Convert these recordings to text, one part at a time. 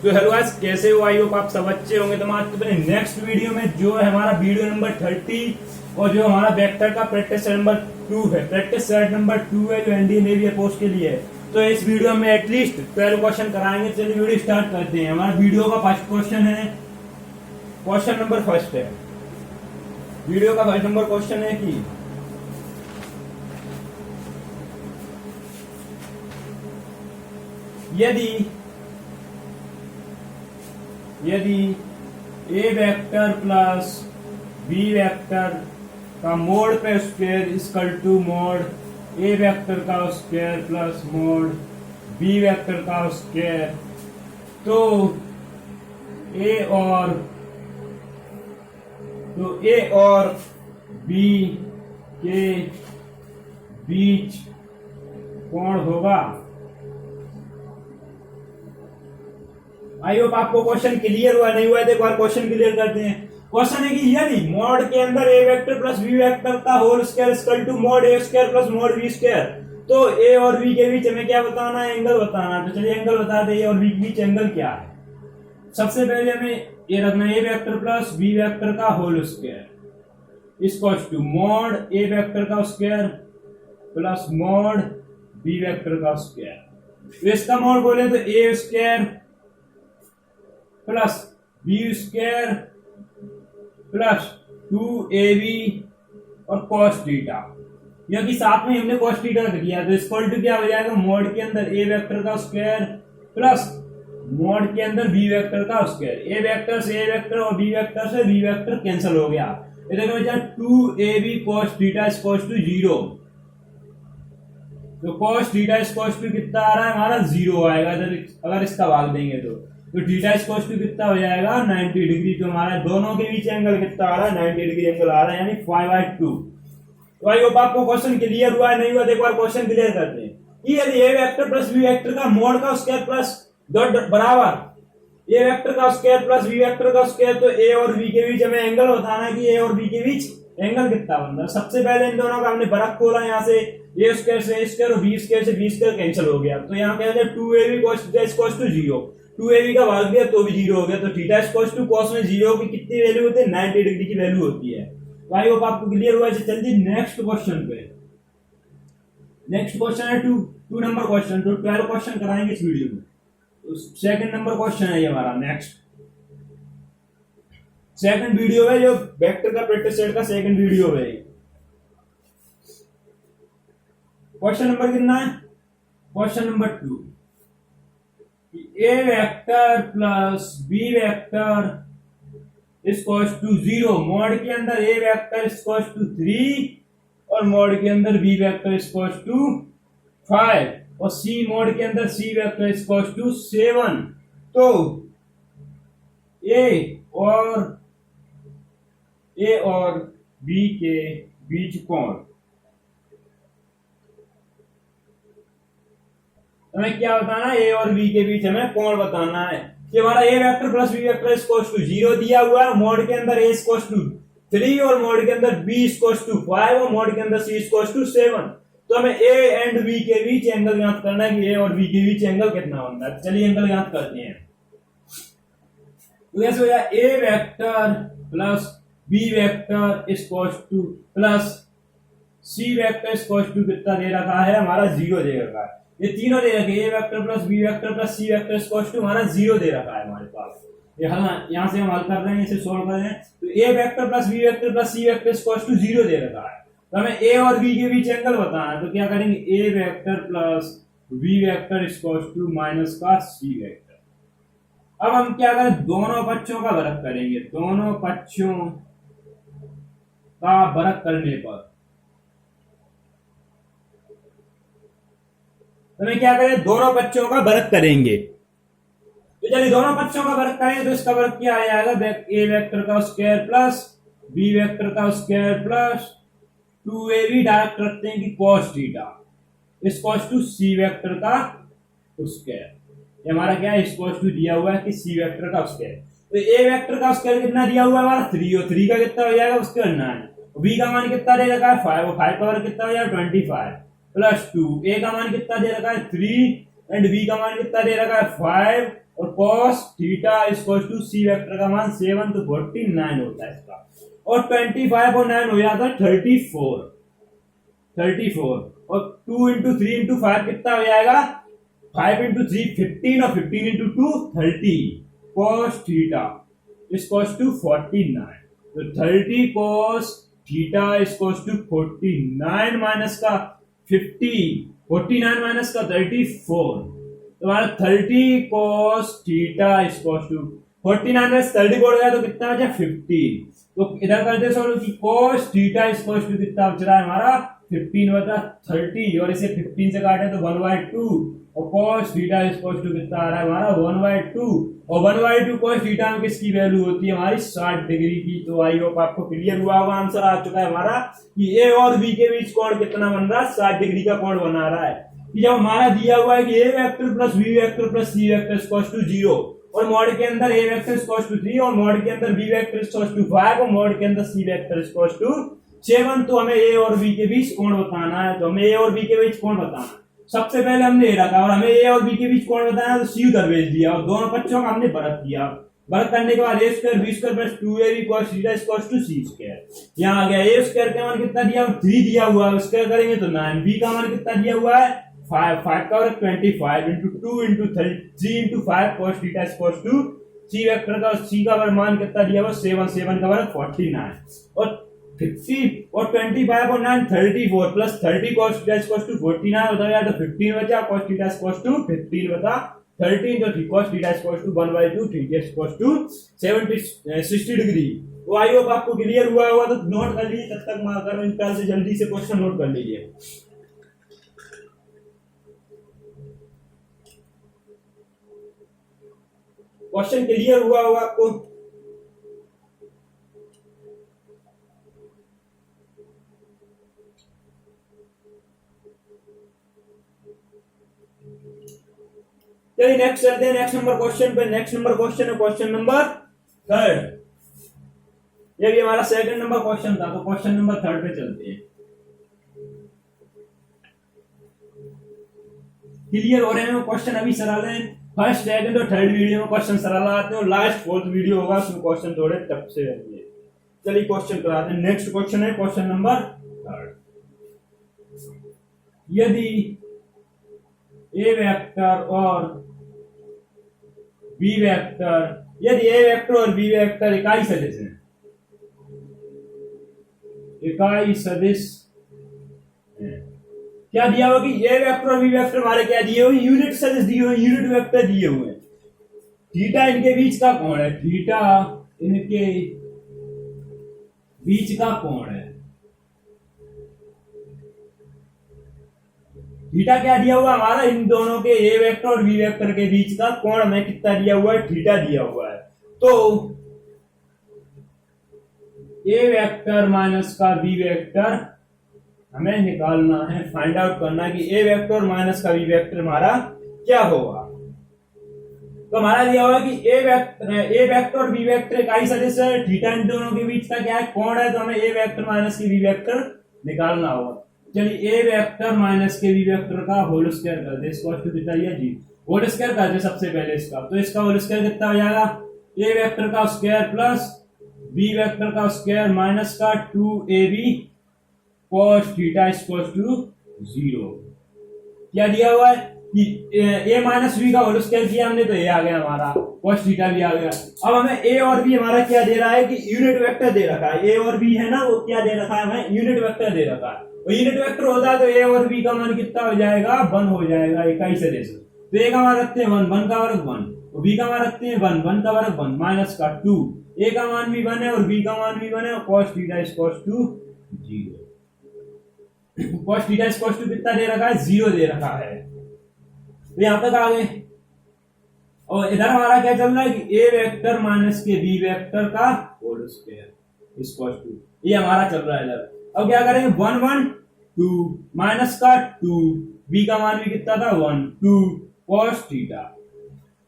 तो hello guys, कैसे हो? आई होप आप सब अच्छे होंगे। तो हम आज अपने नेक्स्ट वीडियो में जो है हमारा वीडियो नंबर 30 और जो हमारा वेक्टर का प्रैक्टिस नंबर 2 है, प्रैक्टिस सेट नंबर 2 है जो एनडीए नेवी पोस्ट के लिए है। तो इस वीडियो में एटलीस्ट 12 क्वेश्चन कराएंगे। चलिए वीडियो स्टार्ट करते हैं। हमारा वीडियो का फर्स्ट क्वेश्चन है, क्वेश्चन नंबर फर्स्ट है वीडियो का फर्स्ट नंबर क्वेश्चन है कि यदि A vector plus B vector का मोड पे square equal to mod A vector का square plus mod B vector का स्क्वायर, तो ए और बी के बीच कोण होगा। आई होप आपको क्वेश्चन क्लियर हुआ, नहीं हुआ तो एक बार क्वेश्चन क्लियर करते हैं। क्वेश्चन है कि यदि मॉड के अंदर A vector plus B vector का whole square equal to mod A square plus mod B square, तो ए और बी के बीच हमें क्या बताना है? एंगल बताना है। तो चलिए एंगल बता दे, ए और बी के बीच एंगल क्या है। सबसे पहले हमें ये रखना है A vector plus B vector का whole square equal to mod A vector का square plus mod B vector का स्क्वायर। तो इसका मॉड बोले तो A square plus B square plus 2ab और cos थीटा, क्योंकि साथ में हमने cos थीटा रख दिया। तो इक्वल टू क्या हो जाएगा? मॉड के अंदर ए वेक्टर का स्क्वायर प्लस मॉड के अंदर बी वेक्टर का स्क्वायर। ए वेक्टर से ए वेक्टर और बी वेक्टर से बी वेक्टर कैंसिल हो गया। ये देखो बच्चा 2ab cos theta equal to 0। तो cos थीटा इक्वल टू कितना आ रहा है? हमारा 0 आएगा अगर इसका भाग देंगे तो थीटा इक्वल टू कितना हो जाएगा? 90 डिग्री। तो हमारा दोनों के बीच एंगल कितना आ रहा है? 90 डिग्री एंगल आ रहा है, यानी 5/2। तो आई होप आपको क्वेश्चन क्लियर हुआ है, नहीं हुआ तो एक बार क्वेश्चन क्लियर करते हैं कि यदि A vector plus B vector का मोड का स्क्वायर प्लस डॉट बराबर ए वेक्टर का स्क्वायर प्लस बी वेक्टर का स्क्वायर, तो ए और बी के बीच हमें एंगल बताना है कि ए और बी के बीच एंगल कितना बनता है। सबसे पहले इन दोनों का हमने बरक खोला, यहाँ से ए स्क्वायर से ए स्क्वायर और बी स्क्वायर से बी स्क्वायर कैंसिल हो गया। तो यहाँ क्या हो जाए? 2ab cos theta equal to 0। 2ab का भाग दिया तो भी 0 हो गया। तो थीटा इक्वल टू cos में 0 की कितनी वैल्यू होती है? 90 डिग्री की वैल्यू होती है। तो आई होप आपको क्लियर हुआ है। चलिए नेक्स्ट क्वेश्चन पे। नेक्स्ट क्वेश्चन है 2 नंबर क्वेश्चन। तो 12 क्वेश्चन कराएंगे इस वीडियो में। तो सेकंड नंबर क्वेश्चन है ये हमारा। नेक्स्ट सेकंड वीडियो है जो वेक्टर का प्रैक्टिस सेट का सेकंड वीडियो है। क्वेश्चन नंबर कितना है? Question number 2। A vector plus B vector equal to 0 mod के अंदर ए वेक्टर इक्वल टू 3 और मॉड के अंदर बी वेक्टर इक्वल टू 5 और सी मॉड के अंदर सी वेक्टर इक्वल टू 7। तो ए और बी के बीच कोण हमें क्या बताना है? ए और बी के बीच हमें कोण बताना है। कि हमारा A vector plus B vector equal to 0 दिया हुआ है, मोड के अंदर ए इक्वल टू 3 और मोड के अंदर बी इक्वल टू 5 और मोड के अंदर सी इक्वल टू 7। तो हमें ए एंड बी के बीच एंगल ज्ञात करना है कि ए और बी के बीच एंगल कितना बनता है। चलिए एंगल ज्ञात करते हैं। तो ऐसे हो जाए A vector plus B vector equal to plus C vector equal to कितना दे रखा है? हमारा 0 दे रखा है। ये तीनों दे रखे, A vector plus B vector plus C vector equal to हमारा 0 दे रखा है हमारे पास। ये यहाँ से हम हल कर रहे हैं, इसे सोल्व कर रहे हैं। तो A vector plus B vector plus C vector equal to 0 दे रखा है। तो हमें ए और बी के बीच एंगल बताना है। तो क्या करेंगे? A vector plus B vector equal to minus का सी वेक्टर। अब हम क्या करें? दोनों पक्षों का वर्ग करेंगे। दोनों पक्षों का वर्ग करने पर हमें क्या करें? दोनों पक्षों का वर्ग करेंगे। तो चलिए दोनों पक्षों का वर्ग करें तो इसका वर्ग क्या आ जाएगा? ए वेक्टर का स्क्वायर प्लस बी वेक्टर का स्क्वायर प्लस 2ab डायरेक्ट रखते हैं कि cos theta equal to C vector का स्क्वायर। ये हमारा क्या है? इक्वल टू दिया हुआ है कि सी वेक्टर का स्क्वायर। तो ए वेक्टर का स्क्वायर कितना दिया हुआ है? हमारा 3 और 3 का कितना हो जाएगा? उसके 9। बी का मान कितना दे रखा है? 5 और 5 का वर्ग कितना हो जाएगा? 25 प्लस 2। ए का मान कितना दे रखा है? 3 एंड बी का मान कितना दे रखा है? 5 और cos theta equal to C vector का मान 7 तो 49 होता है इसका, और 25 और 9 हो जाता है 34 और 2 इंटू 3 इंटू 5 कितना हो जाएगा, 5 इंटू 3 15 और 15 into 2 30 cos theta equal to 49, तो 30 cos theta equal to 49 minus का 50, 49 माइनस का 34, तुम्हारा 30 cos थीटा इक्वल टू 49 में 30 बोल गया तो कितना बचा 15, तो इधर करते सॉल्व की cos थीटा इक्वल टू कितना बच रहा है हमारा 15 बचा 30, और इसे 15 से काटे तो 1/2, और cos थीटा इक्वल टू कितना आ रहा है हमारा 1/2, और 1/2 cos थीटा में किसकी वैल्यू होती है हमारी 60 डिग्री की। तो आई होप आपको क्लियर हुआ होगा, आंसर आ चुका है हमारा कि ए और बी के बीच कोण कितना बन रहा है, 60 डिग्री का कोण बना रहा है। कि जब हमारा दिया हुआ है कि A vector plus B vector plus C vector equal to 0, और मॉड के अंदर ए वेक्टर इक्वल टू 3 और मॉड के अंदर बी वेक्टर इक्वल टू 5 और मॉड के अंदर सी वेक्टर इक्वल टू 7, तो हमें ए और बी के बीच कोण बताना है। तो हमें ए और बी के बीच कोण बताना है, सबसे पहले हमने ए रखा और हमें ए और बी के बीच कोण बताना, तो सी उधर भेज दिया और दोनों पक्षों का हमने बरत किया। बरत करने के बाद A square B square plus 2ab cos theta equal to C square, यहाँ आ गया ए स्क्वायर का मान कितना दिया 3 दिया हुआ है, स्क्वायर करेंगे तो 9, बी का मान कितना दिया हुआ है 5, 5 का वर्ग 25 into 2 into 3 into 5 cos theta equal to C vector का सी का वर्ग मान कितना दिया हुआ 7, 7 का वर्ग 49, और 50 और 25 और 9 34 plus 30 cos theta equal to 49 होता है, तो 15 बचा cos थीटा इक्वल टू 15 बता 13, तो cos theta equal to 1/2 theta equal to 60 degree. तो आई होप आपको क्लियर हुआ होगा, तो नोट कर लीजिए, तब तक मार्कर निकाल से जल्दी से क्वेश्चन नोट कर लीजिए। क्वेश्चन क्लियर हुआ होगा आपको। चलिए नेक्स्ट चलते हैं नेक्स्ट नंबर क्वेश्चन पे। नेक्स्ट नंबर क्वेश्चन है क्वेश्चन नंबर 3, ये भी हमारा सेकंड नंबर क्वेश्चन था, तो क्वेश्चन नंबर 3 पे चलते हैं। क्लियर हो रहे हैं क्वेश्चन अभी सरल है, फर्स्ट सेकंड और थर्ड वीडियो में क्वेश्चन सरल आते हैं, और लास्ट फोर्थ वीडियो होगा उसमें क्वेश्चन थोड़े टफ से रहेंगे। चलिए क्वेश्चन कराते हैं। नेक्स्ट क्वेश्चन है क्वेश्चन नंबर 3, यदि ए वेक्टर और बी वेक्टर, यदि ए वेक्टर और बी वेक्टर इकाई सदिश हैं, इकाई सदिश है, क्या दिया हुआ कि ए वेक्टर और बी वेक्टर हमारे क्या दिए हुए, यूनिट सदिश दिए हुए, यूनिट वेक्टर दिए हुए हैं, थीटा इनके बीच का कोण है, थीटा इनके बीच का कोण है, थीटा क्या दिया हुआ हमारा, इन दोनों के ए वेक्टर और बी वेक्टर के बीच का कोण हमें कितना दिया हुआ है, थीटा दिया हुआ है। तो ए वेक्टर माइनस का बी वेक्टर हमें निकालना है, फाइंड आउट करना है कि ए वेक्टर माइनस का बी वेक्टर हमारा क्या होगा। तो हमारा दिया हुआ कि ए वेक्टर और बी वेक्टर इकाई सदिश है, थीटा इन दोनों के बीच का क्या है, कोण है, तो हमें ए वेक्टर माइनस के बी वेक्टर निकालना होगा। चलिए ए वेक्टर माइनस के बी वेक्टर का होल स्क्वायर कर दे, इसको कितना दिया जी, होल स्क्वायर कर दे सबसे पहले इसका, तो इसका होल स्क्वायर कितना हो जाएगा, ए वेक्टर का स्क्वायर प्लस बी वेक्टर का स्क्वायर माइनस का 2ab cos theta equal to 0। क्या दिया हुआ है कि ए माइनस बी का होल स्क्वायर किया हमने, तो ए आ गया हमारा, cos थीटा भी आ गया। अब हमें ए और बी हमारा क्या दे रहा है कि यूनिट वेक्टर दे रखा है, ए और बी है ना, वो क्या दे रखा है हमें, यूनिट वेक्टर दे रखा है, और यूनिट वेक्टर होता है तो ए और बी का मान कितना हो जाएगा 1 हो जाएगा, इकाई सदिश। तो ए का मान रखते हैं 1, 1 का वर्ग 1, और बी का मान रखते हैं 1, 1 का वर्ग 1 माइनस का 2, ए का मान भी 1 है और बी का मान भी 1 है, और cos theta equal to 0। cos theta equal to कितना दे रखा है, 0 दे रखा है। तो यहां तक आ गए, और इधर हमारा क्या चल रहा है कि ए वेक्टर माइनस के बी वेक्टर का होल स्क्वायर इक्वल टू, ये हमारा चल रहा है इधर। अब क्या करेंगे 1, 1 2 माइनस का 2, बी का मान भी कितना था 1, 2 cos थीटा।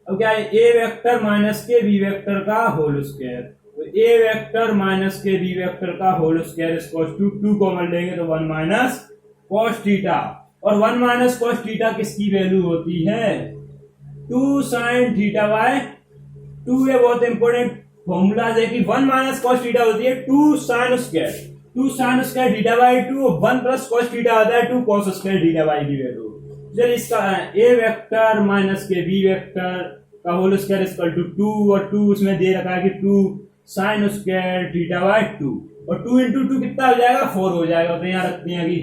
अब क्या है, ए वेक्टर माइनस के बी वेक्टर का होल स्क्वायर, तो ए वेक्टर माइनस के बी वेक्टर का whole square equal to 2 common लेंगे तो 1 माइनस cos थीटा, और 1 माइनस cos थीटा किसकी वैल्यू होती है, 2 साइन थीटा बाय 2। ये बहुत इंपॉर्टेंट फॉर्मूला है कि 1 माइनस कॉस थीटा होती है 2 sine square, 2 sign square theta by 2, 1 plus cos theta आता है 2 कॉस स्क्वायर थीटा बाय की वैल्यू। चलिए इसका a वेक्टर माइनस के b वेक्टर का होल स्क्वायर इक्वल टू 2, और 2 उसमें दे रखा है कि 2 साइन स्क्वायर थीटा बाय 2, और 2 इंटू 2 कितना हो जाएगा 4 हो जाएगा। तो यहाँ रखते हैं कि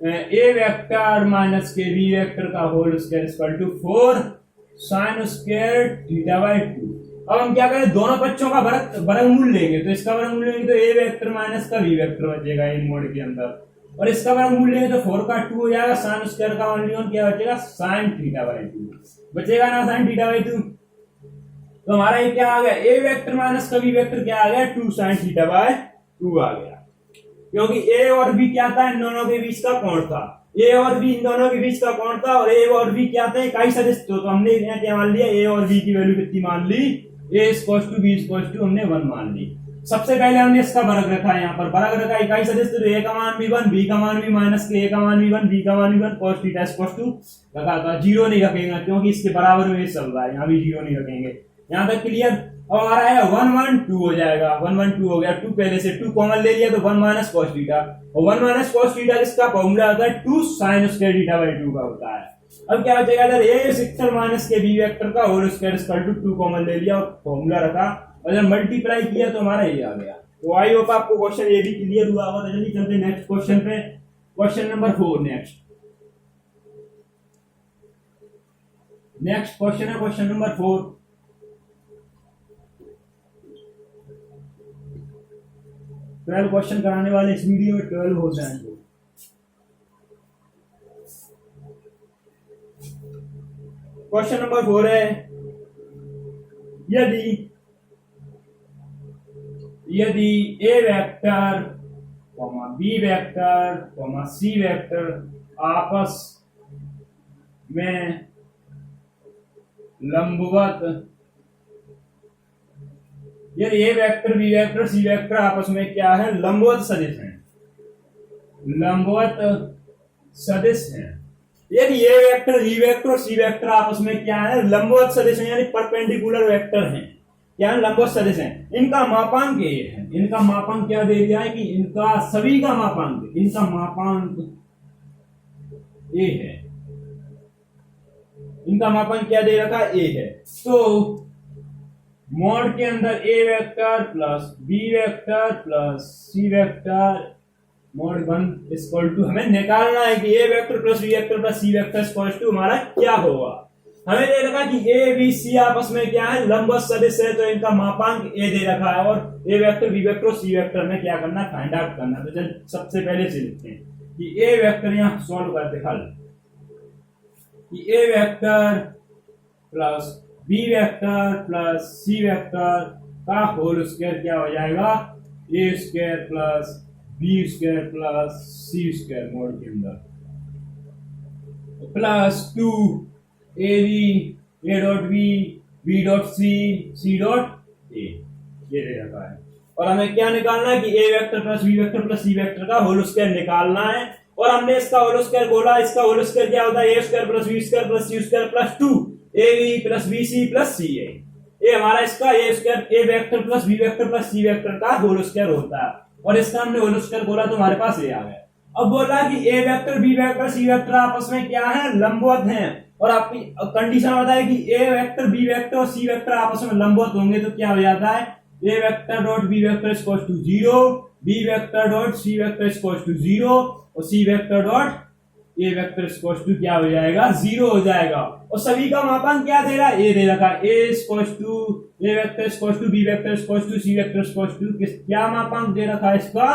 a वेक्टर माइनस के b वेक्टर का whole square equal to 4 sine square theta by 2। अब हम क्या करें, दोनों बच्चों का वर्गमूल लेंगे, तो इसका वर्गमूल लेंगे तो a वेक्टर माइनस का b वेक्टर बचेगा इन मोड के अंदर, और इसका वर्गमूल लेंगे तो 4 का 2 हो जाएगा, साइन स्क्वायर का ओनली वन क्या बचेगा साइन थीटा बाय 2 बचेगा ना, साइन थीटा बाय 2। तो हमारा ये क्या आ गया, a वेक्टर माइनस का b वेक्टर क्या आ गया 2 साइन थीटा बाय 2 आ गया, क्योंकि a और b क्या था, इन दोनों के बीच का कोण था, a और b इन दोनों के बीच का कोण था, और a और b क्या थे इकाई सदिश, तो हमने क्या मान लिया, a और b की वैल्यू कितनी मान ली, a equals to b equals to हमने 1 मान ली। सबसे पहले हमने इसका वर्ग रखा है, यहाँ पर वर्ग रखा इकाई सदिश, तो a का मान भी 1, b का मान भी माइनस के, a का मान भी 1, b का मान भी 1, cos थीटा इक्वल्स टू रखा था, जीरो नहीं रखेंगे क्योंकि इसके बराबर में चल रहा है, यहाँ भी जीरो नहीं रखेंगे। यहाँ तक क्लियर। अब हमारा है 1 1 2 हो जाएगा, 1 1 2 हो गया, 2 पहले से 2 कॉमन ले लिया तो 1 माइनस cos थीटा, और 1 माइनस cos थीटा इसका फॉर्मूला होता है 2 sin स्क्वायर थीटा बाय 2 का होता है। अब क्या बचेगा इधर, a सेक्टर माइनस के b वेक्टर का whole square equal to 2 common ले लिया और फॉर्मूला रखा, और जब मल्टीप्लाई किया तो हमारा ये आ गया। तो आई होप आपको क्वेश्चन ये भी क्लियर हुआ होगा। तो जल्दी चलते नेक्स्ट क्वेश्चन पे, क्वेश्चन नंबर 4। नेक्स्ट क्वेश्चन है क्वेश्चन नंबर 4। ट्वेल्व क्वेश्चन कराने वाले इस वीडियो में 12 हो जाएंगे। क्वेश्चन नंबर 4 है, यदि a vector b vector c vector आपस में लंबवत, यदि a vector b vector c vector आपस में क्या है, लंबवत सदिश हैं, लंबवत सदिश हैं। यदि a वेक्टर b वेक्टर और c वेक्टर आपस में क्या है, लंबवत सदिश हैं, यानी परपेंडिकुलर वेक्टर हैं, क्या लंबवत सदिश हैं। इनका मापांक a है, इनका मापांक क्या दे दिया है कि इनका सभी का मापांक, इनका मापांक a है, इनका मापांक क्या दे रखा है a है। तो मोड के अंदर a vector plus b vector plus c vector mod 1 equal to, हमें निकालना है कि a vector plus b vector plus c vector equal to हमारा क्या होगा। हमें दे रखा कि a b c आपस में क्या है, लंबवत सदिश है, तो इनका मापांक a दे रखा है, और a वेक्टर b वेक्टर और c वेक्टर में क्या करना, फाइंड आउट करना। तो चल सबसे पहले से लिखते हैं कि a वेक्टर, यहां सॉल्व करते हल, कि a vector plus b vector plus c vector का होल स्क्वायर क्या हो जाएगा, a square plus b square plus c square mode के अंदर, plus 2 a dot b dot c dot a, ये दे रखा है। और हमें क्या निकालना है कि a vector plus b vector plus c vector का होल स्क्वायर निकालना है, और हमने इसका होल स्क्वायर बोला, इसका होल स्क्वायर क्या होता है, a square plus b square plus c square plus 2 ab plus bc plus ca। ये हमारा इसका a square, a vector plus b vector plus c vector का होल स्क्वायर होता है, और इसका हमने होल स्क्वायर बोला तो हमारे पास ये आ गया। अब बोला कि a vector b vector c vector आपस में क्या है, लंबवत हैं, और आपकी कंडीशन होता है कि a वेक्टर b वेक्टर और c वेक्टर आपस में लंबवत होंगे, तो क्या हो जाता है, a vector dot b vector equals to 0, b vector dot c vector equals to 0, और c vector dot a vector equals to क्या हो जाएगा, 0 हो जाएगा। और सभी का मापांक क्या दे रहा है, a दे रखा है, a equals to a vector equals to b vector equals to c vector equals to, क्या मापांक दे रखा है, इसका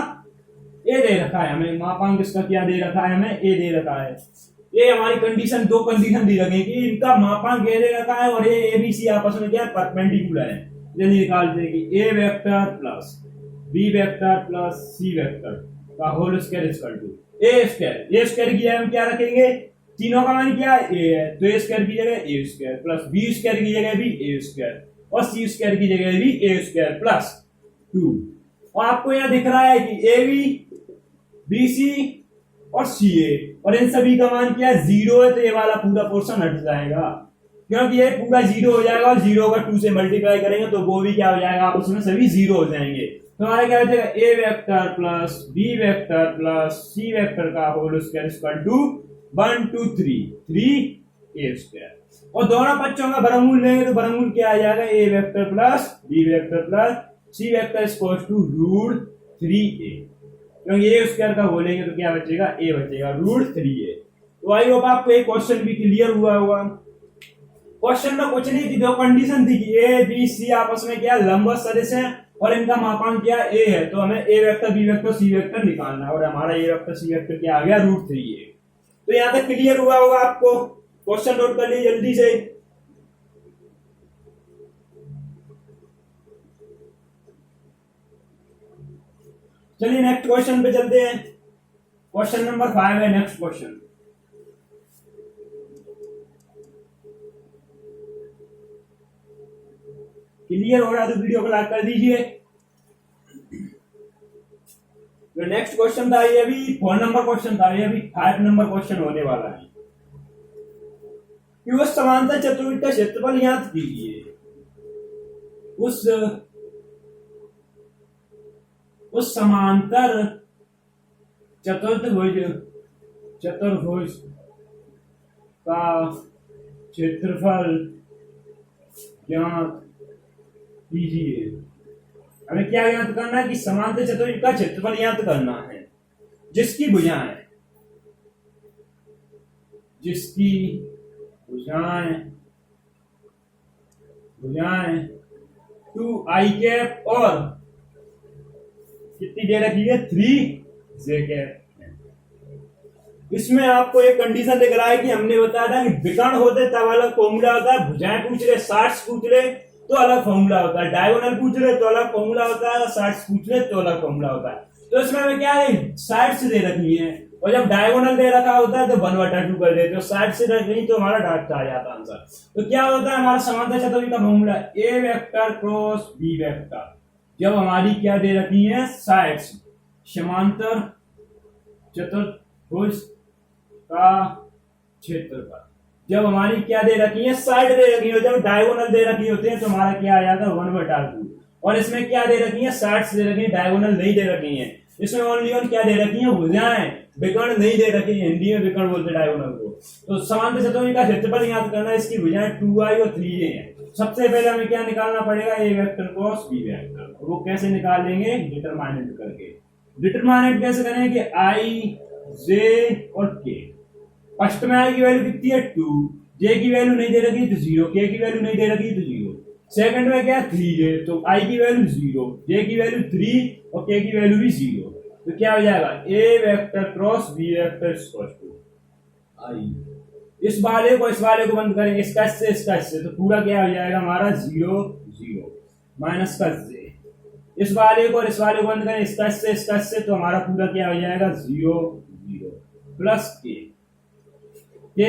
a दे रखा है हमें, मापांक इसका क्या दे रखा है, हमें a दे रखा है। ये हमारी कंडीशन, दो कंडीशन दी रखी कि इनका मापांक a दे रखा है, और a b c आपस में क्या है, परपेंडिकुलर है। जल्दी निकालते हैं कि a vector plus b vector plus c vector का whole square equal to a square की जगह हम क्या रखेंगे, तीनों का मान क्या है, a है, तो a स्क्वायर की जगह a square plus b square की जगह भी a स्क्वायर, और c स्क्वायर की जगह भी a स्क्वायर प्लस 2। और आपको यहाँ दिख रहा है कि a b b c और ca, और इन सभी का मान क्या है, 0 है, तो ये वाला पूरा पोर्शन हट जाएगा। क्योंकि ये पूरा जीरो हो जाएगा और जीरो का 2 से मल्टीप्लाई करेंगे तो वो भी क्या हो जाएगा, आपस में सभी जीरो हो जाएंगे। तो हमारा क्या हो जाएगा, A vector plus B vector plus C vector का whole square equal to 1 2 3 A square. और दोनों बच्चों का वर्गमूल लेंगे तो वर्गमूल क्या आ जाएगा, A vector plus B vector plus C vector equal to root 3a। क्योंकि ए स्क्वायर का बोलेंगे तो क्या बचेगा, ए बचेगा रूट 3a। तो आई होप आपको एक क्वेश्चन भी क्लियर हुआ होगा। क्वेश्चन में कुछ नहीं थी, दो कंडीशन थी कि ए बी सी आपस में क्या लंबवत सदिश है और इनका मापांक क्या ए है। तो हमें A vector B vector C vector निकालना है और हमारा ए वेक्टर सी वेक्टर क्या आ गया, रूट 3a। तो यहां तक क्लियर हुआ होगा आपको। क्वेश्चन नोट कर लीजिए जल्दी से। चलिए नेक्स्ट क्वेश्चन पे चलते हैं। क्वेश्चन नंबर 5 है नेक्स्ट क्वेश्चन। क्लियर हो रहा तो वीडियो को लाइक कर दीजिए। जो नेक्स्ट क्वेश्चन था ये अभी 4 नंबर क्वेश्चन था, ये अभी 5 नंबर क्वेश्चन होने वाला है कि उस समांतर चतुर्भुज का क्षेत्रफल ज्ञात कीजिए। उस समांतर चतुर्भुज का क्षेत्रफल ज्ञात कीजिए। हमें क्या ज्ञात करना है कि समांतर चतुर्भुज का क्षेत्रफल ज्ञात करना है जिसकी भुजाएं 2i कैप और कितनी दे रखी है, 3j कैप। इसमें आपको एक कंडीशन दिख रहा है कि हमने बताया था कि विकर्ण होते तब अलग फॉर्मूला होता है, भुजाएं पूछ रहे, साइड्स पूछ रहे तो अलग फॉर्मूला होता है, डायगोनल पूछ रहे तो अलग फॉर्मूला होता है, साइड्स पूछ रहे तो अलग फॉर्मूला होता है। तो इसमें हमें क्या है, साइड्स दे रखी है और जब डायगोनल दे रखा होता है तो 1/2 कर देते हो, साइड से रखी तो हमारा डायरेक्ट आ जाता आंसर। तो क्या होता है हमारा समांतर चतुर्भुज का फॉर्मूला, ए वेक्टर क्रॉस बी वेक्टर। जब हमारी क्या दे रखी है, साइड्स, समांतर चतुर्भुज का क्षेत्रफल जब हमारी क्या दे रखी है, साइड दे रखी है, जब डायगोनल दे रखी होती है तो हमारा क्या आ जाता है 1/2। और इसमें क्या दे रखी है, साइड्स दे रखी है, डायगोनल नहीं दे रखी है। इसमें ओनली वन क्या दे रखी है, भुजाएं, विकर्ण नहीं दे रखी है, हिंदी में विकर्ण बोलते डायगोनल को। तो समांतर चतुर्भुज का क्षेत्रफल ज्ञात करना है, इसकी भुजाएं 2i और 3j है। सबसे पहले हमें क्या निकालना पड़ेगा, ए वेक्टर क्रॉस बी वेक्टर। वो कैसे निकालेंगे, डिटरमिनेंट करके। डिटरमिनेंट कैसे करेंगे, आई जे और के। फर्स्ट में आई की वैल्यू कितनी है 2, जे की वैल्यू नहीं दे रखी तो 0, के की वैल्यू नहीं दे रखी तो 0। सेकंड में क्या 3j, तो आई की वैल्यू 0, जे की वैल्यू 3 और के की वैल्यू भी 0। तो क्या हो जाएगा, A vector cross B vector equal to I. इस वाले को बंद करेंगे, इसका इससे तो पूरा क्या हो जाएगा हमारा 0 0 माइनस का जे। इस वाले को और इस वाले को बंद करें, इसका इससे तो हमारा पूरा क्या हो जाएगा 0 0 प्लस के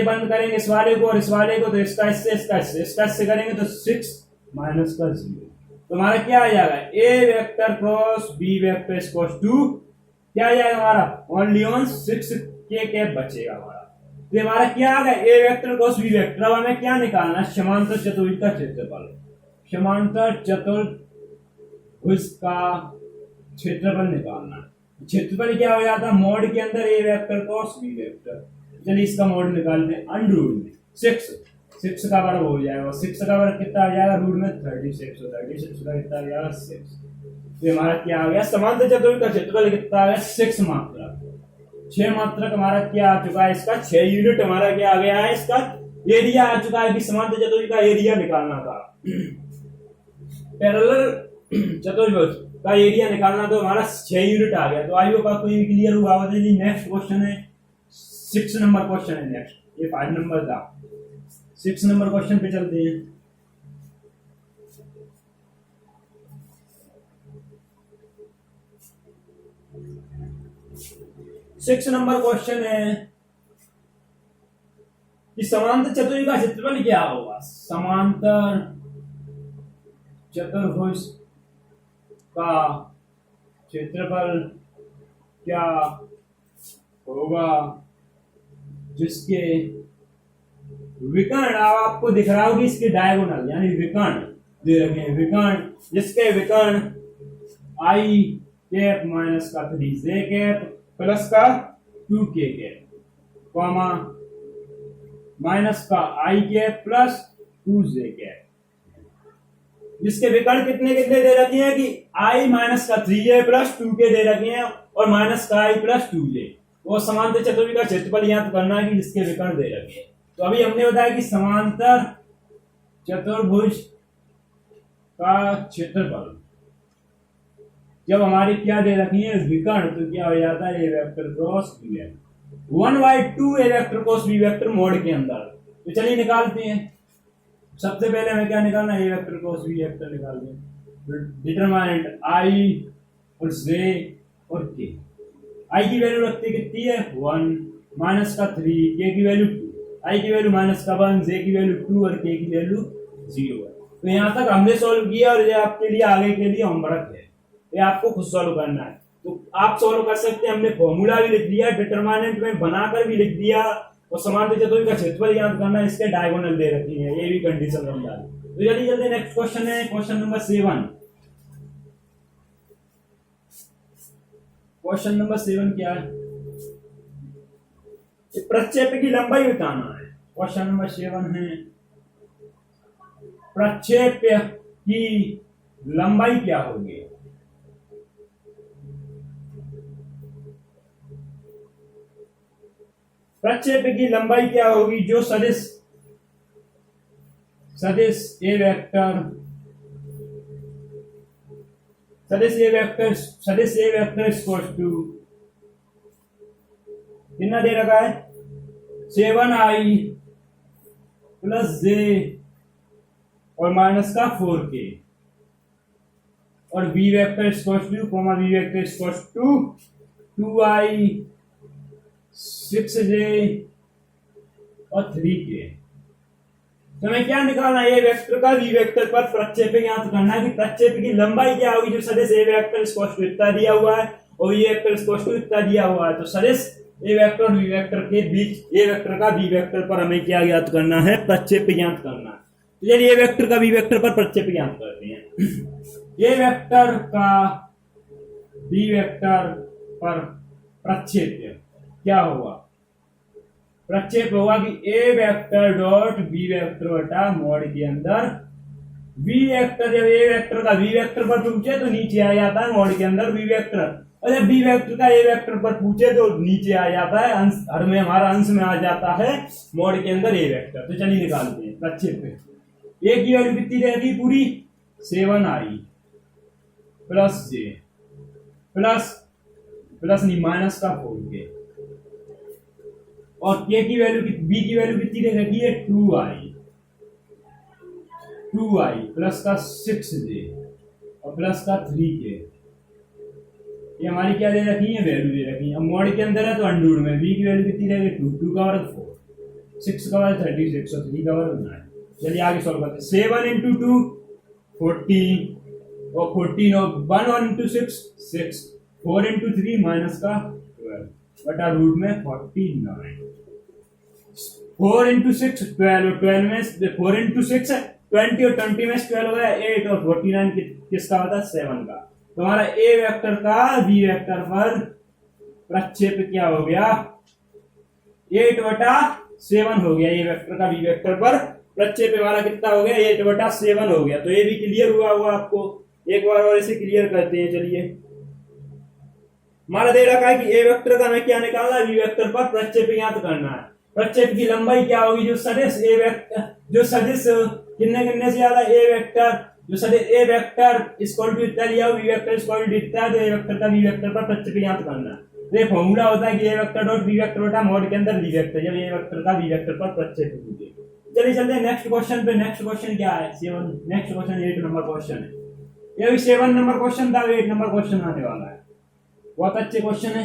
बंद करेंगे इस वाले को और इस वाले को, तो इसका इससे करेंगे तो 6 माइनस का 0। तो हमारा क्या आ जाएगा, A vector cross B vector equal to क्या आ जाएगा हमारा, ओनली ऑन 6 के कैप बचेगा हमारा। तो हमारा क्या आ गया, ए वेक्टर क्रॉस बी वेक्टर। अब हमें क्या निकालना, समांतर चतुर्भुज का क्षेत्रफल। समांतर चतुर्भुज का क्षेत्रफल निकालना। क्षेत्रफल क्या हो जाता है, मोड के अंदर A vector cross B vector. चलिए इसका मोड निकालते हैं, अंडर 6 का वर्ग हो जाएगा, 6 का वर्ग कितना आ जाएगा, रूट में 36 का कितना आ जाएगा 6। तो हमारा क्या आ गया, समांतर चतुर्भुज का क्षेत्रफल कितना आ गया 6 मात्रक। 6 मात्रक हमारा क्या आ चुका है, इसका 6 यूनिट हमारा क्या आ गया है, इसका एरिया आ चुका है कि समांतर चतुर्भुज का एरिया निकालना था। पैरेलल चतुर्भुज का एरिया निकालना तो हमारा 6 यूनिट आ गया। तो आई होप आपको ये क्लियर हुआ होगा। नेक्स्ट क्वेश्चन है 6 नंबर क्वेश्चन है नेक्स्ट, ये 5 नंबर था। 6 नंबर क्वेश्चन पे चलते हैं। सिक्स नंबर क्वेश्चन है कि समांतर चतुर्भुज का क्षेत्रफल क्या होगा। समांतर चतुर्भुज का क्षेत्रफल क्या होगा जिसके विकर्ण अब आपको दिख रहा होगा इसके डायगोनल यानी विकर्ण दे रखे हैं, विकर्ण जिसके विकर्ण आई कैप माइनस का 3 जे कैप प्लस का 2 के कैप कॉमा माइनस का आई कैप प्लस 2 जे कैप, जिसके विकर्ण कितने कितने दे रखे हैं कि आई माइनस का 3 प्लस 2 के दे रखे हैं और माइनस का आई प्लस 2 जे। वो समांतर चतुर्भुज का क्षेत्रफल याद करना है कि जिसके विकर्ण दे रखे हैं। तो अभी हमने बताया कि समांतर चतुर्भुज का क्षेत्रफल जब हमारी क्या दे रखी है विकर्ण, तो क्या हो जाता है A vector cross B vector 1/2 A vector cross B vector mod के अंदर। तो चलिए निकालते हैं। सबसे पहले हमें क्या निकालना है, A vector cross B vector निकालते हैं। डिटरमिनेंट आई और जे और के। आई की वैल्यू रखते कितनी है 1 माइनस का 3, के की वैल्यू 2, आई की वैल्यू माइनस का 1, जे की वैल्यू 2 और के की वैल्यू 0 है। तो यहाँ तक हमने सॉल्व किया और ये आपके लिए आगे के लिए होमवर्क है, ये आपको खुद सॉल्व करना है। तो आप सॉल्व कर सकते हैं, हमने फॉर्मूला भी लिख दिया, डिटरमिनेंट में बनाकर भी लिख दिया और समांतर चतुर्भुज का क्षेत्रफल याद करना है, इसके डायगोनल दे रखी है, ये भी कंडीशन बन जाती है। तो जल्दी जल्दी नेक्स्ट क्वेश्चन है क्वेश्चन नंबर 7। क्वेश्चन नंबर 7 क्या है, प्रक्षेप की लंबाई बताना है। क्वेश्चन नंबर 7 है प्रक्षेप की लंबाई क्या होगी। प्रक्षेप की लंबाई क्या होगी जो सदिश ए वेक्टर कितना दे रखा है 7i प्लस जे और माइनस का 4k और B vector comma B vector 2i 6j और 3k। तो हमें क्या निकालना है, ए वेक्टर का बी वेक्टर पर प्रक्षेप ज्ञात करना है कि प्रक्षेप की लंबाई क्या होगी जो सदिश ए वेक्टर इतना दिया हुआ है और बी वेक्टर इतना दिया हुआ है। तो सदिश ए वेक्टर और बी वेक्टर के बीच ए वेक्टर का बी वेक्टर पर हमें क्या ज्ञात करना है, प्रक्षेप ज्ञात करना है। तो चलिए ए वेक्टर का बी वेक्टर पर प्रक्षेप ज्ञात करते हैं। ए वेक्टर का बी वेक्टर पर प्रक्षेप क्या होगा, प्रक्षेप होगा कि A vector dot B vector बटा मोड के अंदर बी वेक्टर, जब ए वेक्टर का बी वेक्टर पर पूछे तो नीचे आ जाता है मोड के अंदर बी वेक्टर, और जब बी वेक्टर का ए वेक्टर पर पूछे तो नीचे आ जाता है अंश, हर में हमारा अंश में आ जाता है मोड के अंदर ए वेक्टर। तो चलिए निकालते हैं प्रक्षेप। ए की वैल्यू कितनी रहेगी पूरी 7i प्लस जे प्लस नहीं माइनस का 4k और के की वैल्यू बी की वैल्यू कितनी दे रखी है 2i प्लस का 6j और प्लस का 3k। ये हमारी क्या दे रखी है वैल्यू दे रखी है। अब मोड के अंदर है तो अंडूर में बी की वैल्यू कितनी रहेगी 2 का वर्ग 4, 6 का वर्ग 36 और 3 का वर्ग 9। चलिए आगे सॉल्व करते हैं। 7 into 2 14 और 14 और 1 into 6 6, 4 into 3 माइनस का 12 बटा रूट में 49। 4 into 6 12 और 12 में 4 into 6 20 और 20 में 12 हो गया 8 और 49 किसका होता है 7 का। तो हमारा ए वेक्टर का बी वेक्टर पर प्रक्षेप क्या हो गया 8/7 हो गया। ए वेक्टर का बी वेक्टर पर प्रक्षेप हमारा कितना हो गया 8/7 हो गया। तो ये भी क्लियर हुआ आपको, एक बार और इसे क्लियर करते हैं। चलिए हमारा दे रखा है कि ए वेक्टर का हमें क्या निकालना है, बी वेक्टर पर प्रक्षेप ज्ञात करना है। प्रक्षेप की लंबाई क्या होगी जो सदिश ए वेक्टर, जो सदिश कितने से ज्यादा ए वेक्टर, जो सदिश ए वेक्टर इक्वल टू इतना लिया बी वेक्टर इक्वल टू इतना है, तो ए वेक्टर का बी वेक्टर पर प्रक्षेप ज्ञात करना है। तो ये फॉर्मूला होता है कि A vector dot B vector बटा मोड के अंदर बी वेक्टर, जब ए वेक्टर का बी वेक्टर पर प्रक्षेप कीजिए। चलिए चलते हैं नेक्स्ट क्वेश्चन पे। नेक्स्ट क्वेश्चन क्या है 7, नेक्स्ट क्वेश्चन 8 नंबर क्वेश्चन है। ये भी 7 नंबर क्वेश्चन था, 8 नंबर क्वेश्चन आने वाला है। बहुत अच्छे क्वेश्चन है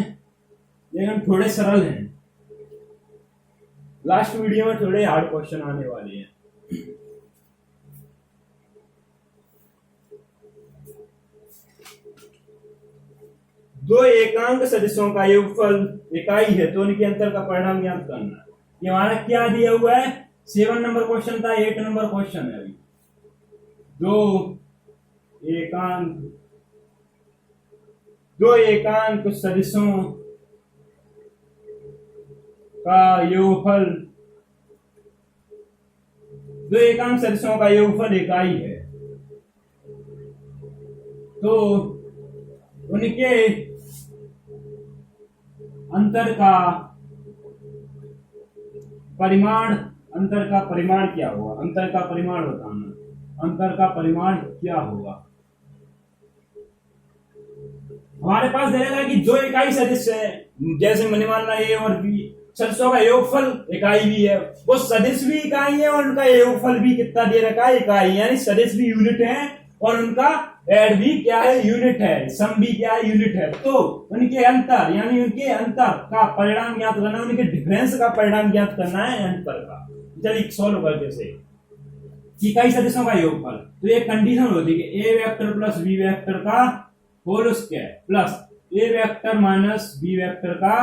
लेकिन थोड़े सरल हैं, लास्ट वीडियो में थोड़े हार्ड क्वेश्चन आने वाले हैं। दो एकांक सदिशों का योगफल इकाई है तो उनके अंतर का परिणाम ज्ञात करना। ये हमारा क्या दिया हुआ है 7 नंबर क्वेश्चन था, 8 नंबर क्वेश्चन है अभी। दो एकांक सदिशों का योगफल, दो एकांक सदिशों का योगफल इकाई है, तो उनके अंतर का परिमाण क्या होगा? अंतर का परिमाण बताना। अंतर का परिमाण क्या होगा? हमारे पास रहेगा कि जो इकाई सदिश है, जैसे मैंने मानना ए और बी, सदिशों का योगफल इकाई भी है, वो सदिश भी इकाई है और उनका योगफल भी कितना दे रखा है? इकाई। यानी सदिश भी यूनिट है और उनका एड भी क्या है? यूनिट है। सम भी क्या है? यूनिट है। तो उनके अंतर, यानी उनके अंतर का परिणाम ज्ञात करना है, उनके डिफरेंस का परिणाम ज्ञात करना है अंतर का। चलिए सॉल्व करते से इकाई सदिशों का योगफल, तो ये कंडीशन होती है कि A vector plus B vector का whole square plus A vector minus B vector का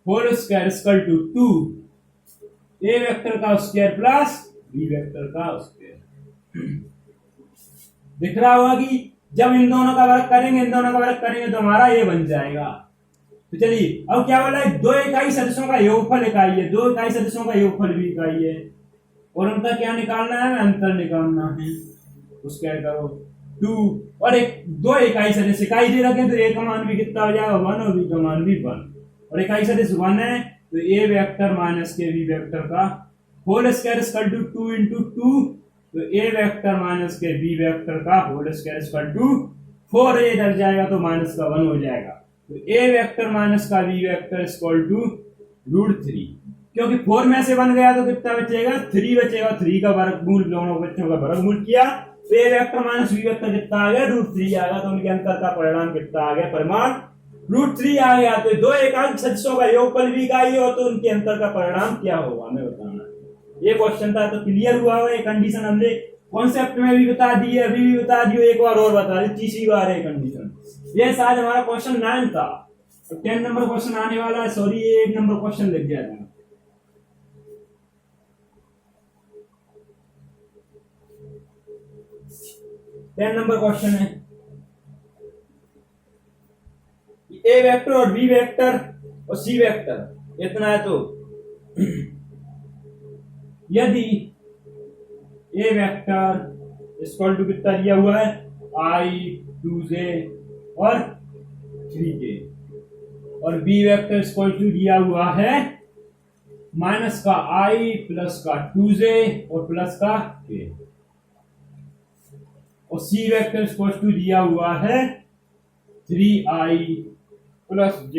whole square equal to 2 A vector का स्क्वायर प्लस बी वेक्टर का स्क्वायर। दिख रहा होगा कि जब इन दोनों का वर्ग करेंगे तो हमारा ये बन जाएगा। तो चलिए अब क्या बोला है? दो इकाई सदिशों का योगफल इकाई है, दो इकाई सदिशों का योगफल भी इकाई है और उनका क्या निकालना है? अंतर निकालना है। उसका करो 2 और एक दो इकाई सदिश इकाई दे रखे, तो ए का मान भी कितना हो जाएगा? 1 और बी का मान भी 1 और इकाई सदिश 1 है, तो ए वेक्टर माइनस के बी वेक्टर का whole square equal to 2 into 2, तो ए वेक्टर माइनस के बी वेक्टर का होल स्क्वायर इक्वल टू 4 ए इधर जाएगा तो माइनस का 1 हो जाएगा, तो ए वेक्टर माइनस का बी वेक्टर इक्वल टू √3, क्योंकि 4 में से 1 गया तो कितना बचेगा? 3 बचेगा। 3 का वर्गमूल, दोनों बच्चों का वर्गमूल किया तो A vector minus B vector कितना आ गया? √3 आ गया। तो उनके अंतर का परिणाम कितना आ गया? परिमाण √3 आ गया। तो दो एकांक सदिशों का योगफल भी इकाई हो तो उनके अंतर का परिणाम क्या होगा हमें बताना। ये क्वेश्चन था तो क्लियर हुआ है। ये कंडीशन हमने कॉन्सेप्ट में भी बता दी है, अभी भी बता दियो, एक बार और बता दी, तीसरी बार है कंडीशन। ये शायद हमारा क्वेश्चन 9 था, तो 10 नंबर क्वेश्चन आने वाला है। सॉरी, ये 1 नंबर क्वेश्चन लिख दिया था। टेन नंबर क्वेश्चन है, ए वेक्टर और बी वेक्टर और सी वेक्टर इतना है, तो यदि ए वेक्टर इक्वल टू कितना दिया हुआ है? I 2j और 3j और बी वेक्टर इक्वल टू दिया हुआ है माइनस का I प्लस का 2j और प्लस का k, और सी वेक्टर इक्वल टू दिया हुआ है 3i plus j,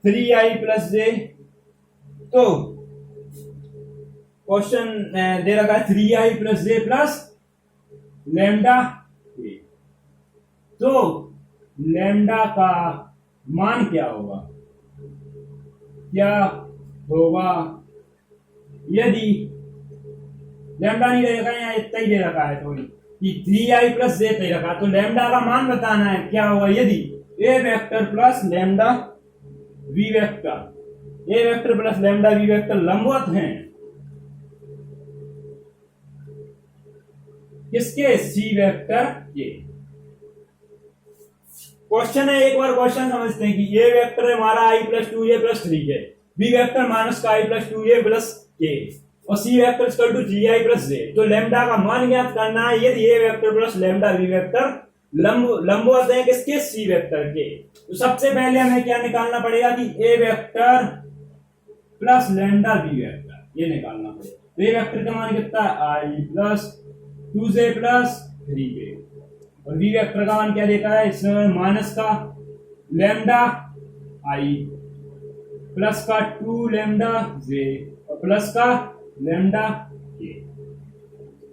3i plus j। तो क्वेश्चन दे रखा है 3i plus j plus lambda k, तो लैम्डा का मान क्या होगा? क्या होगा यदि लैम्डा नहीं दे रखा है, यहाँ इतना ही दे रखा है तो कि 3i प्लस j दे रखा है, तो लैम्डा का मान बताना है क्या होगा यदि A vector plus lambda V vector, A vector plus lambda V vector लंबवत हैं किसके? सी वेक्टर के। क्वेश्चन है, एक बार क्वेश्चन समझते हैं कि ए वेक्टर है हमारा i plus 2j plus 3j, B vector minus का i plus 2j plus k और C vector equal to 3i plus j। तो लैम्डा का मान ज्ञात करना है यदि A vector plus lambda V vector लंबवत है किसके? सी वेक्टर के। तो सबसे पहले हमें क्या निकालना पड़ेगा कि A vector plus lambda V vector, ये निकालना पड़ेगा। तो ए वेक्टर का मान कितना है? i plus 2j plus 3j और वी वेक्टर का मान क्या देता है? इसमें माइनस का लैम्डा i प्लस का 2 लैम्डा j और प्लस का लैम्डा k।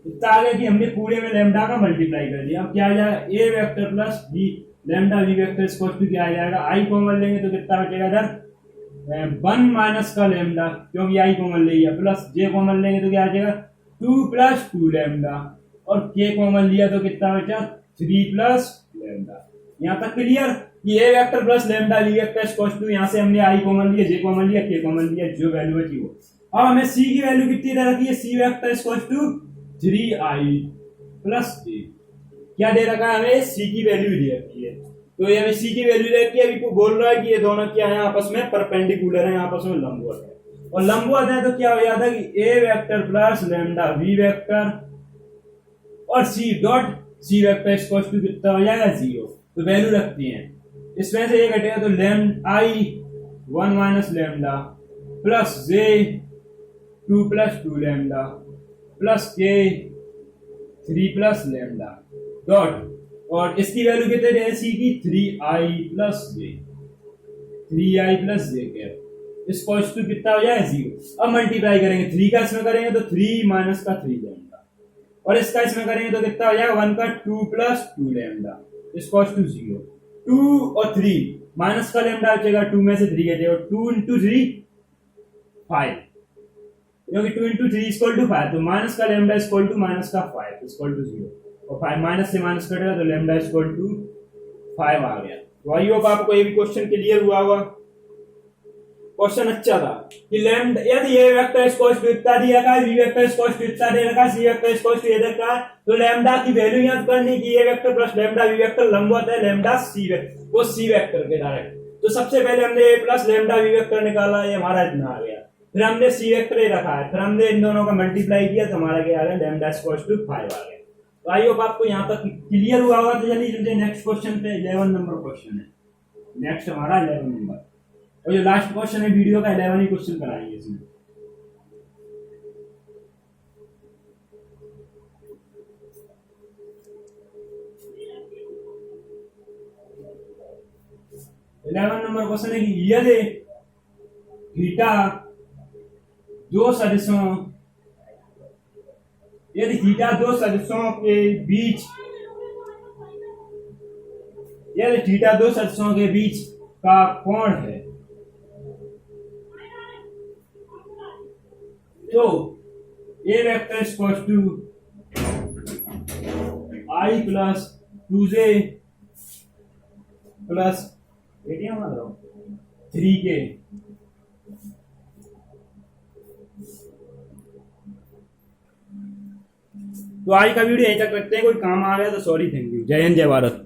इतना आ गया कि हमने पूरे में लैम्डा का मल्टीप्लाई कर दिया। अब क्या आ जाएगा? A vector plus B lambda V vector equal to क्या आ जाएगा? i कॉमन लेंगे तो कितना बचेगा इधर? 1 माइनस का लैम्डा, क्योंकि i कॉमन ले लिया, प्लस j कॉमन लेंगे तो क्या आ जाएगा? 2 प्लस 2 लैम्डा और k कॉमन लिया तो कितना बचा? 3 प्लस लैम्डा। यहाँ तक क्लियर कि A vector plus lambda V vector equal to, यहाँ से हमने i कॉमन लिया, j कॉमन लिया, k कॉमन लिया, जो वैल्यू बची वो। अब हमें सी की वैल्यू कितनी दे रखी है, C vector equals to 3i plus j। क्या दे रखा है हमें, सी की वैल्यू दे रखी है। तो ये हमें सी की वैल्यू दे रखी है, अभी को बोल रहा है कि ये दोनों क्या है, आपस में परपेंडिकुलर है, आपस में लंबवत है। और लंबवत है तो क्या हो जाता है कि A vector plus lambda B vector और C dot C vector equals to कितना हो जाएगा 0। तो वैल्यू रखती है, इसमें से ये घटेगा तो लैम्डा आई 1 माइनस लैम्डा प्लस जे 2 प्लस 2 लैम्डा प्लस के 3 प्लस लैम्डा डॉट, और इसकी वैल्यू कितने दे सी की 3i प्लस जे, 3i प्लस जे कैप इसको टू कितना हो जाएगा 0। अब मल्टीप्लाई करेंगे, 3 का इसमें करेंगे तो 3 माइनस का 3 लैम्डा, और इसका इसमें करेंगे तो कितना हो जाएगा 1 का 2 प्लस 2 लैम्डा इसको टू 0। 2 और 3 माइनस का लैम्डा बचेगा, 2 में से 3 गए, 2 इंटू 3 5, क्योंकि 2 इंटू 3 इक्वल टू 5, तो माइनस का लैम्डा इक्वल टू माइनस का 5 इक्वल टू 0, और 5 माइनस से माइनस कटेगा तो लैम्डा इक्वल टू 5 आ गया। तो आई होप आपको ये भी क्वेश्चन क्लियर हुआ होगा। क्वेश्चन अच्छा था कि लैम्डा यदि ए वेक्टर इक्वल टू इतना दिया था, बी वेक्टर इक्वल टू इतना दे रखा, सी वेक्टर इक्वल टू इधर का, तो लैम्डा की वैल्यू याद करनी कि A vector plus lambda B vector लंबवत है लैम्डा सी वेक्टर, वो सी वेक्टर के डायरेक्ट। तो सबसे पहले हमने ए प्लस लैम्डा बी वेक्टर निकाला, ये हमारा इतना आ गया। फिर हमने सी वेक्टर ही रखा है, फिर हमने इन दोनों का मल्टीप्लाई किया तो हमारा क्या आ गया, लैम्डा इक्वल टू 5 आ गया। तो आई होप आपको यहाँ तक क्लियर हुआ होगा। तो चलिए चलते नेक्स्ट क्वेश्चन पे, 11 नंबर क्वेश्चन है नेक्स्ट हमारा 11 नंबर, और जो लास्ट क्वेश्चन है वीडियो का 11 ही क्वेश्चन कराएंगे इसमें। नंबर क्वेश्चन है कि यदि थीटा दो सदिशों के बीच, यदि थीटा दो सदिशों के बीच का कोण है, तो A vector equal to I plus 2j plus 3k। तो आज का वीडियो यहीं तक रखते हैं, कोई काम आ गया तो सॉरी, थैंक यू, जय हिंद जय भारत।